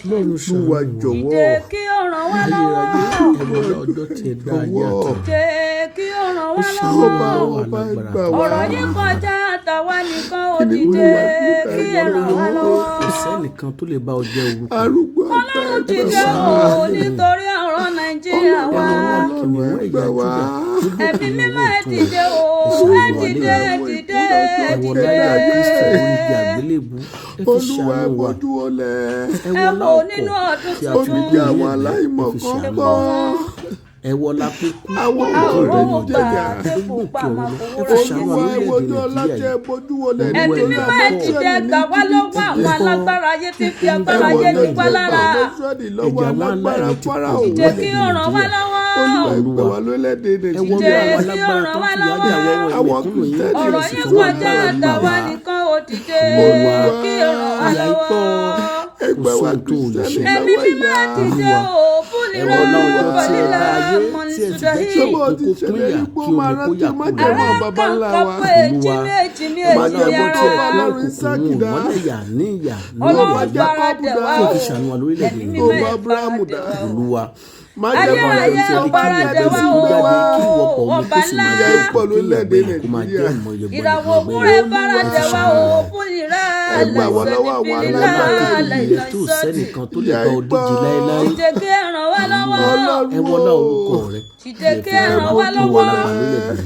lọ́run Olúwa jọ̀wọ́ Dìde kí ó ràn wá lọ́wọ́. ẹ̀wọ̀n ọjọ́ tí ẹ dá ayé àtọ̀ Dìde kí ó ràn wá ọba lọ́wọ́. ọba gbà wá Ọ̀rọ̀ yìí kọjá àtàwa nìkan ó dìde kí ẹ ràn wá lọ́wọ́. kò sẹ́nìkan tó lè bá ọ jẹ́ orúkọ arúgbó Ọlọ́run dìde o nítorí ọ̀rọ̀ Nàìjíríà wa. gbà wá Ẹ̀mí mímọ́ ẹ dìde o, ẹ dìde ẹ dìde ẹ ẹ̀wọ̀n dìde. láyé Kristi orí igi àgbélébú ẹ fi Olúwa ṣàánú wa bójú wọlé Ẹ ẹ̀wọ̀n wò nínú láọkọ̀ ọdún tí a tuntun. fi onídìí gbé àwọn yẹn aláìmọ̀ ẹ fi kan ṣàánú gbọ́ wa ẹ̀wọ̀n lápẹ́kú àwọn Àwòrán òkúrò wo ní gbà jẹjà dépò pa máa fowó ẹ fi rẹ̀ ṣàánú Olúwa orílẹ̀-èdè ìwòjú ọlájẹ Nàìjíríà yìí. bójú wọlé Ẹ̀mí mímọ́ ẹ dìde gbà wá lọ́wọ́ àwọn alágbára ayé fífi agbára ayé nípa lára. lọ́wọ́ alágbára Fáráò Dìde kí ó ràn wá lọ́wọ́. Olúwa ìgbà wá lórílẹ̀-èdè ẹ̀wọ̀n Nàìjíríà bí àwọn alágbára tó fi yájà wọ́wọ́ Àwọn ìmẹ̀kúnnù yìí Kristẹni Ọ̀rọ̀ sì yìí tún wà kọjá lára àtàwa wa. nìkan ó dìde Olúwa, kí ó ràn wá ìyà lọ́wọ́. ipò Ẹgbẹ́ wa sóhun tó lè Kristẹni ṣe. Ẹ̀mí lọ́wọ́ mímọ́ ẹ ìyá dìde o, fúnni ẹ̀wọ̀n rẹ̀ lọ́jọ́ lọ́wọ́ tí ẹ lílà dá ayé mọ́ ní tí ẹ ti Sudan jẹ́ kí yìí. Ṣọ́bọ̀ ti òkú ṣẹlẹ̀ pínyà igbó kí máa omi kó rántí yà kó májẹ̀mú lọ. àwọn baba ńlá wa. Pé èjì Olúwa, méjì ní má èjì jẹ́ ní kó ara. tiẹ̀ pé Ọlọ́run òkùnkùn Sákìdá. mọ́lẹ̀ yà ní ìyà ní Ọlọ́run ọ̀yà jẹ́ fara dẹ̀ wá kí o o. fi ṣàánú wa lórílẹ̀-èdè Ẹ̀mí Nàìjíríà. mímọ́ Ọba ẹ Abrahamu fara dà. dẹ̀ wá o. Olúwa Májẹ̀mú Ayérayé rẹ̀ tí ó ọba kí rẹ̀ jáde dẹ̀ wá sí o. jáde kí ìwọ̀pọ̀ omi Ọba kó sì máa ńlá. jẹ́ Ìpọ̀ òkú kí lórílẹ̀-èdè ìyàgbẹ́ kó máa jẹ́ Nàìjíríà. ìmọ̀ ìyẹ̀gbọ́n Ìràwọ̀ ìgbàgbọ́ ògùn rẹ̀ yẹn. fara Ẹ fi dẹ̀ wá ṣàánú o. wa. Fúnni rẹ̀ Ẹ gbà wá lẹ́sẹ̀ lọ́wọ́ àwọn níbi alágbára nílá alágbára lẹ́yìn tó àìsàn. sẹ́nìkan tó lè Ìyà bá ọ ipò. díje láéláé. Dìde kí ẹ ràn wá lọ́wọ́. Ọlọ́run ẹ wọlá orúkọ rẹ Dìde kí ẹ ràn ẹ wá bọ́ tó wà lọ́wọ́. lápá lórílẹ̀-èdè